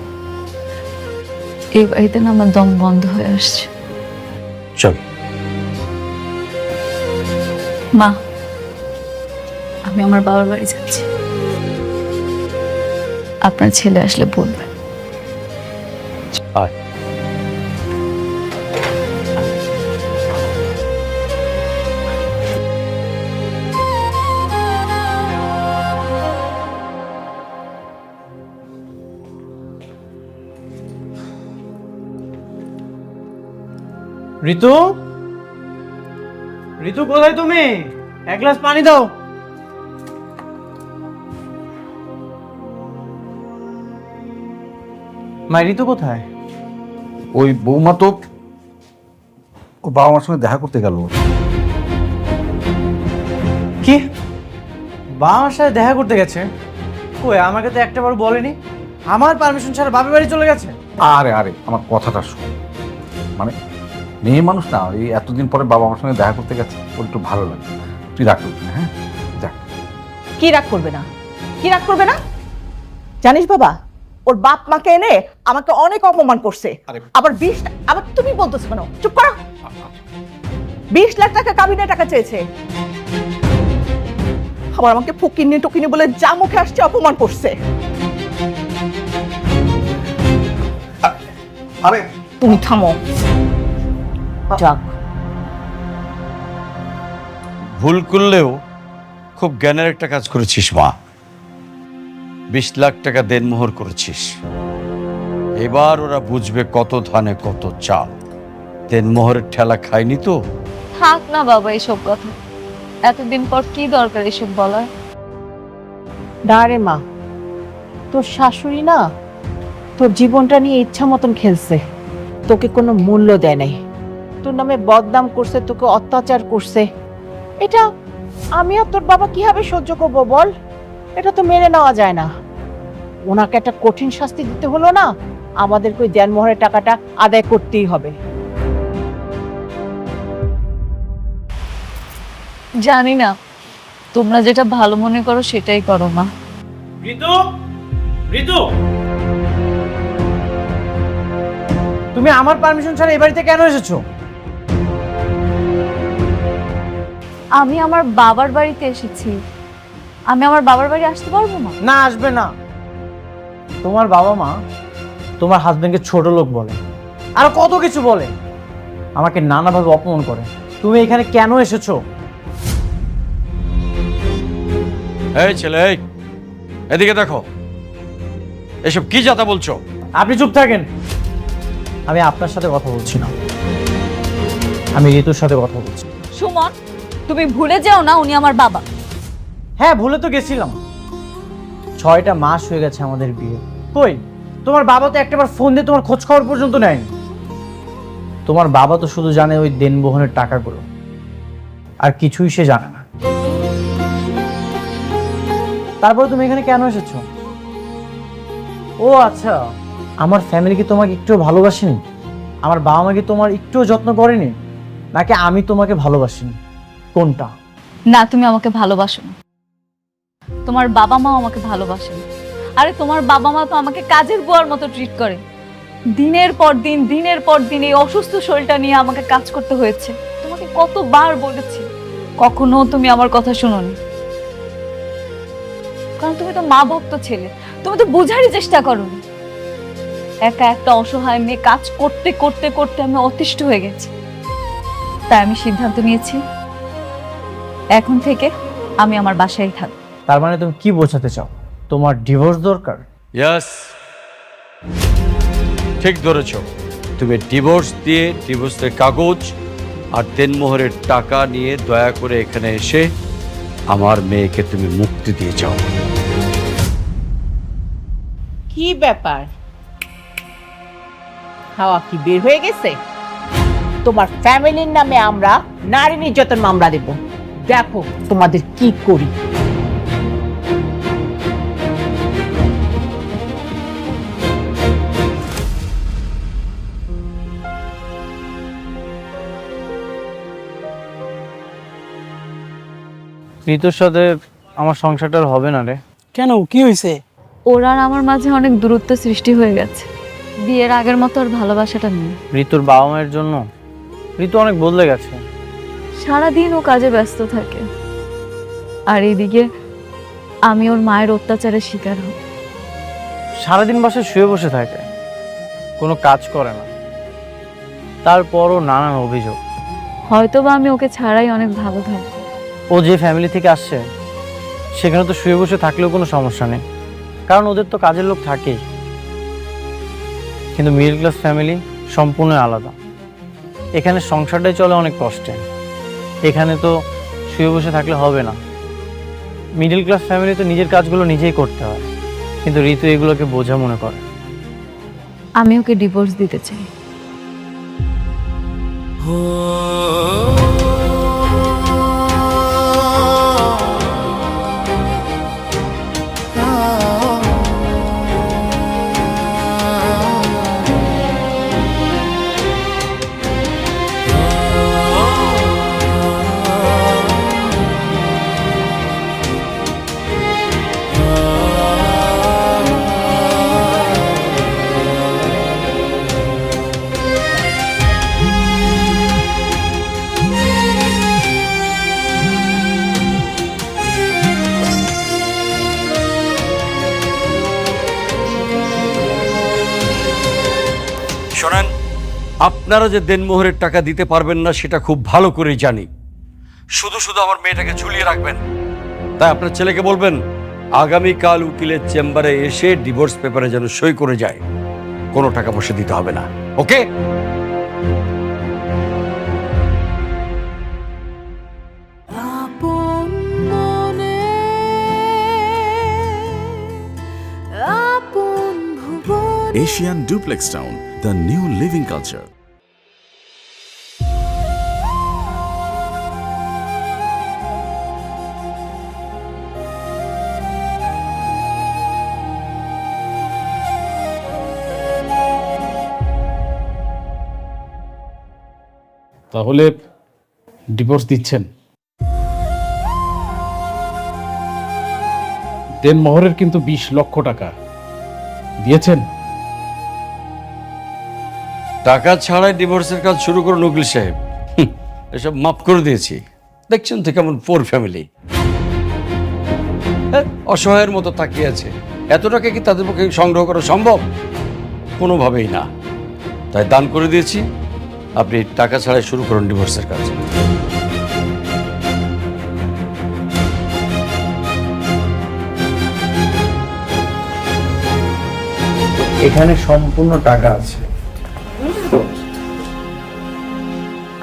এই বাড়িতে না আমার দম বন্ধ হয়ে আসছে। চল মা, আমি আমার বাবার বাড়ি যাচ্ছি, আপনার ছেলে আসলে বলবেন। আয়। ঋতু, ঋতু কোথায় তুমি? এক গ্লাস পানি দাও। মা, ঋতু কোথায়? ওই বৌমা তো ও বাবা মার সঙ্গে দেখা করতে গেল। কি বাবা মার সাথে দেখা করতে গেছে? কই, আমাকে তো একটাবার বলেনি। আমার পারমিশন ছাড়া বাপের বাড়ি চলে গেছে? আরে আরে আমার কথাটা শোন, মানে মেয়ে মানুষ না, এই এতদিন পরে বাবা মার সঙ্গে দেখা করতে গেছে, ওর একটু ভালো লাগে। তুই রাগ করবি না, হ্যাঁ? যাক। কি রাগ করবে না? কি রাগ করবে না? জানিস বাবা, ওর বাপ মাকে এনে আমাকে অনেক অপমান করছে। আবার 20, আবার তুমি বলতেছো কেন? চুপ করো। 20 লাখ টাকা কাবিনের টাকা চেয়েছে, আবার আমাকে ফকিন্নি টকিনি বলে যা মুখে আসছে অপমান করছে। আরে তুমি থামো। যাক, ভুল করলেও খুব জ্ঞানের একটা কাজ করেছিস মা। 20 লাখ টাকা দেনমোহর করেছিস, এবার ওরা বুঝবে কত ধানে কত চাল। দেনমোহরের ঠেলা খায়নি তো। থাক না বাবা এসব কথা, এতদিন পর কি দরকার এসব বলার? না রে মা, তোর শাশুড়ি না তোর জীবনটা নিয়ে ইচ্ছা মতন খেলছে, তোকে কোনো মূল্য দেয় নাই, তোর নামে বদনাম করছে, তোকে অত্যাচার করছে। এটা আমি আর তোর বাবা কিভাবে সহ্য করবো বল? এটা তো মেনে নেওয়া যায় না। ওনাকে একটা কঠিন শাস্তি দিতে হলো না, আমাদেরকে ওই দেনমোহরের টাকাটা আদায় করতেই হবে। জানি না, তোমরা যেটা ভালো মনে করো সেটাই করো মা। ঋতু, ঋতু, তুমি আমার পারমিশন ছাড়া এই বাড়িতে কেন এসেছো? আমি আমার বাবার বাড়িতে এসেছি, আমি আমার বাবার বাড়ি আসতে পারবো না? না, আসবে না। তোমার বাবা মা তোমার হাজবেন্ডকে ছোট লোক বলে, আর কত কিছু বলে, আমাকে নানাভাবে অপমান করে। তুমি এখানে কেন এসেছো? এই ছেলে, এই, এদিকে দেখো, এসব কি যাতা বলছো? আপনি চুপ থাকেন। আমি আপনার সাথে কথা বলছি না, আমি ঋতুর সাথে কথা বলছি। সুমন, তুমি ভুলে যাও না উনি আমার বাবা। হ্যাঁ, ভুলে তো গেছিলাম। 6টা মাস হয়ে গেছে আমাদের বিয়ে। কই, তোমার বাবা তো একটাবার ফোন দিয়ে তোমার খোঁজ খবর পর্যন্ত নেয়নি। তোমার বাবা তো শুধু জানে ওই দেনমোহরের টাকাগুলো, আর কিছুই সে জানে না। তারপরে তুমি এখানে কেন এসেছো? ও আচ্ছা, আমার ফ্যামিলি কি তোমাকে একটু ভালোবাসেনি? আমার বাবা মা কি তোমার একটুও যত্ন করেনি? নাকি আমি তোমাকে ভালোবাসিনি? কোনটা? না, তুমি আমাকে ভালোবাসো না। তোমার বাবা মাও আমাকে ভালোবাসে না। আরে তোমার বাবা মা তো আমাকে কাজের বুয়ার মতো ট্রিট করে। দিনের পর দিন এই অসুস্থ শরীরটা নিয়ে আমাকে কাজ করতে হয়েছে। তোমাকে কতবার বলেছি, কখনো তুমি আমার কথা শোনোনি। কারণ তুমি তো মা ভক্ত ছেলে, তুমি তো বোঝারই চেষ্টা করোনি। একা একটা অসহায় মেয়ে কাজ করতে করতে করতে আমি অতিষ্ঠ হয়ে গেছি। তাই আমি সিদ্ধান্ত নিয়েছি, এখন থেকে আমি আমার বাসায় থাকবো। তার মানে তুমি কি বোঝাতে চাও? তোমার ডিভোর্স দরকার? ইয়াস, ঠিক ধরেছ। তুমি ডিভোর্স দিয়ে ডিভোর্সের কাগজ আর দেনমোহরের টাকা নিয়ে দয়া করে এখানে এসে আমার মেয়েকে তুমি মুক্তি দিয়ে যাও। কি ব্যাপার, হাওয়া কি বের হয়ে গেছে? তোমার ফ্যামিলির নামে আমরা নারী নির্যাতন মামলা দেব। দেখো তোমাদের কি করি। ঋতুর সাথে আমার সংসারটা আর হবে না রে। কেন, কি হয়েছে? ওর আর আমার মাঝে অনেক দূরত্ব সৃষ্টি হয়ে গেছে। বিয়ের আগের মতো আর ভালোবাসাটা নেই। ঋতুর বাবা মায়ের জন্য ঋতু অনেক বদলে গেছে। সারাদিন ও কাজে ব্যস্ত থাকে, আর এইদিকে আমি ওর মায়ের অত্যাচারের শিকার হই। সারাদিন বাসায় শুয়ে বসে থাকে, কোনো কাজ করে না, তারপরও নানান অভিযোগ। হয়তোবা আমি ওকে ছাড়াই অনেক ভালো থাকবো। ও যে ফ্যামিলি থেকে আসছে সেখানে তো শুয়ে বসে থাকলেও কোনো সমস্যা নেই, কারণ ওদের তো কাজের লোক থাকেই। কিন্তু মিডল ক্লাস ফ্যামিলি সম্পূর্ণ আলাদা। এখানে সংসারটাই চলে অনেক কষ্টে। এখানে তো শুয়ে বসে থাকলে হবে না। মিডল ক্লাস ফ্যামিলি তো নিজের কাজগুলো নিজেই করতে হয়, কিন্তু ঋতু এগুলোকে বোঝা মনে করে। আমি ওকে ডিভোর্স দিতে চাই। শোনেন, আপনারা যে দেনমোহরের টাকা দিতে পারবেন না সেটা খুব ভালো করেই জানি। শুধু শুধু আমার মেয়েটাকে ঝুলিয়ে রাখবেন। তাই আপনার ছেলেকে বলবেন আগামীকাল উকিলের চেম্বারে এসে ডিভোর্স পেপারে যেন সই করে যায়। কোনো টাকা পয়সা দিতে হবে না, ওকে? Asian Duplex Town, the new living culture. তাহলে ডিভোর্স দিচ্ছেন? দেনমোহরের কিন্তু 20 লক্ষ টাকা দিয়েছেন। টাকা ছাড়াই ডিভোর্সের কাজ শুরু করুন উকিল সাহেব। এসব মাফ করে দিয়েছি। দেখছেন তো কেমন পোর ফ্যামিলি, অসহায়ের মতো তাকিয়ে আছে। এত টাকা কি তাদের পক্ষে সংগ্রহ করা সম্ভব? কোনোভাবেই না। তাই দান করে দিয়েছি। আপনি টাকা ছাড়াই শুরু করুন ডিভোর্সের কাজ। এখানে সম্পূর্ণ টাকা আছে।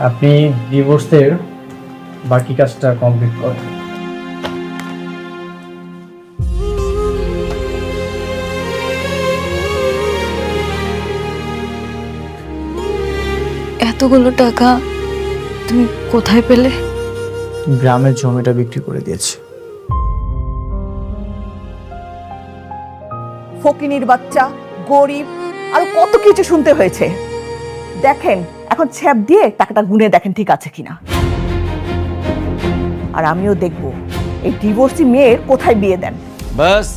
আপনি ডিভোর্সের বাকি কাজটা কমপ্লিট করেন। এতগুলো টাকা তুমি কোথায় পেলে? গ্রামের জমিটা বিক্রি করে দিয়েছি। ফকিনির বাচ্চা, গরিব, আর কত কিছু শুনতে হয়েছে। দেখেন এখন ছ্যাপ দিয়ে টাকাটা গুনে দেখেন ঠিক আছে কিনা। আর আমিও দেখব এই ডিভোর্সি মেয়ের কোথায় বিয়ে দেন। ব্যাস,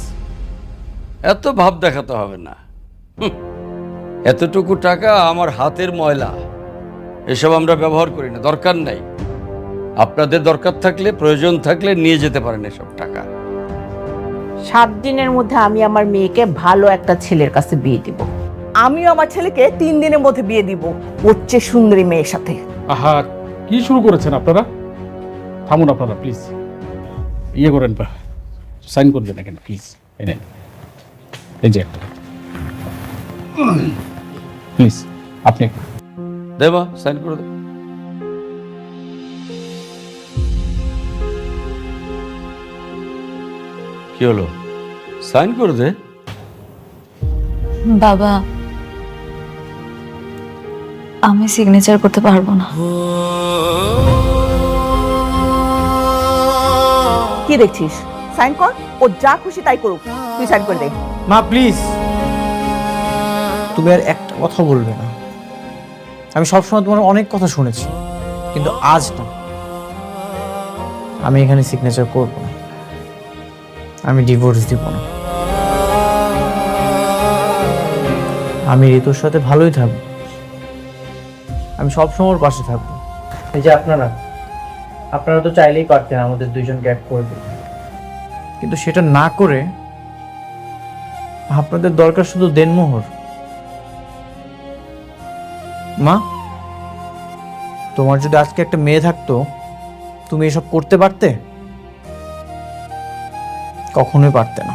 এত ভাব দেখাতে হবে না। এতটুকু টাকা আমার হাতের ময়লা, এসব আমরা ব্যবহার করি না, দরকার নাই। আপনাদের দরকার থাকলে, প্রয়োজন থাকলে নিয়ে যেতে পারেন এসব টাকা। 7 দিনের মধ্যে আমি আমার মেয়েকে ভালো একটা ছেলের কাছে বিয়ে দিব। আমিও আমার ছেলেকে 3 দিনের মধ্যে বিয়ে দিব ওর চেয়ে সুন্দরী মেয়ের সাথে। আহা, কি শুরু করেছেন আপনারা? থামুন আপনারা প্লিজ, ইয়ে করেন, সাইন করবেন এখানে প্লিজ। এই যে প্লিজ আপনি দেবা সাইন করে দে। কি হলো, সাইন করে দে। বাবা, আমি সিগনেচার করতে পারবো না। কি দেখছিস? সাইন কর, ও যা খুশি তাই করুক, তুই সাইন করে দে। মা প্লিজ, তুমি আর একটা কথা বলবে না। আমি সবসময় তোমার অনেক কথা শুনেছি, কিন্তু আজ না। আমি এখানে সিগনেচার করব না, আমি ডিভোর্স দিব না। আমি ঋতুর সাথে ভালোই থাকবো, আমি সবসময় ওর পাশে থাকবো। এই যে আপনারা তো চাইলেই পারতেন আমাদের দুইজনকে এক করে দিতে, কিন্তু সেটা না করে আপনাদের দরকার শুধু দেনমোহর। মা, তোমার যদি আজকে একটা মেয়ে থাকতো, তুমি এসব করতে পারতে? কখনোই পারতে না।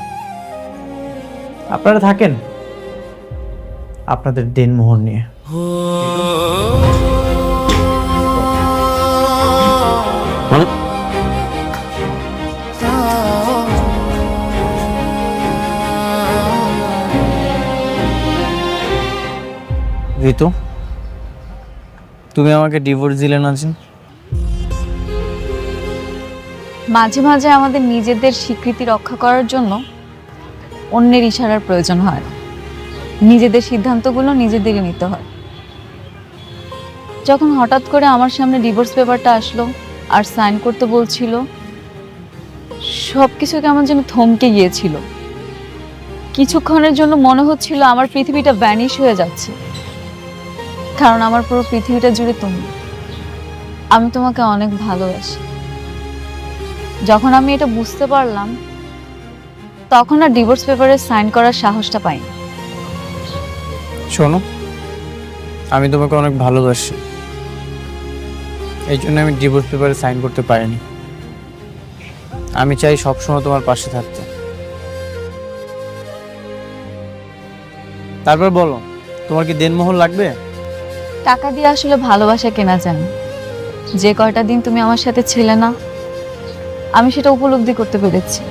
আপনারা থাকেন আপনাদের দেনমোহর নিয়ে। ঋতু, তুমি আমাকে ডিভোর্স দিলে না যে? মাঝে মাঝে আমাদের নিজেদের স্বীকৃতি রক্ষা করার জন্য অন্যের ইশারার প্রয়োজন হয় না। নিজেদের সিদ্ধান্তগুলো নিজেদেরই নিতে হয়। যখন হঠাৎ করে আমার সামনে ডিভোর্স পেপারটা আসলো আর সাইন করতে বলছিল, সবকিছু কেমন যেন থমকে গিয়েছিল। কিছুক্ষণের জন্য মনে হচ্ছিল আমার পৃথিবীটা ভ্যানিশ হয়ে যাচ্ছে, কারণ আমার পুরো পৃথিবীটা জুড়ে তুমি। আমি তোমাকে অনেক ভালোবাসি। যখন আমি এটা বুঝতে পারলাম, তখন আর ডিভোর্স পেপারে সাইন করার সাহসটা পাইনি। শোনো, আমি তোমাকে অনেক ভালোবাসি, এই জন্য আমি ডিভোর্স পেপারে সাইন করতে পারিনি। আমি চাই সবসময় তোমার পাশে থাকতে। তারপর বলো, তোমার কি দেনমোহর লাগবে? টাকা দিয়ে আসলে ভালোবাসা কেনা যায় না। যে কয়টা দিন তুমি আমার সাথে ছিলে না, আমি সেটা উপলব্ধি করতে পেরেছি।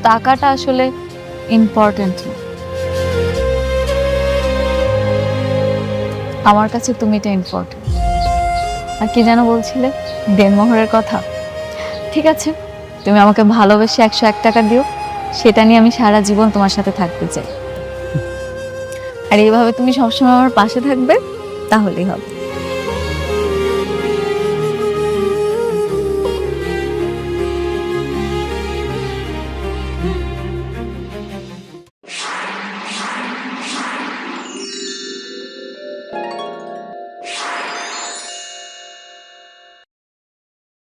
টাকাটা আসলে ইম্পর্টেন্ট না, আমার কাছে তুমি এটা ইম্পর্টেন্ট। আর কি যেন বলছিলে, দেনমোহরের কথা। ঠিক আছে, তুমি আমাকে ভালোবেসে 101 টাকা দিও, সেটা নিয়ে আমি সারা জীবন তোমার সাথে থাকতে চাই। আর এইভাবে তুমি সবসময় আমার পাশে থাকবে, তাহলেই হবে।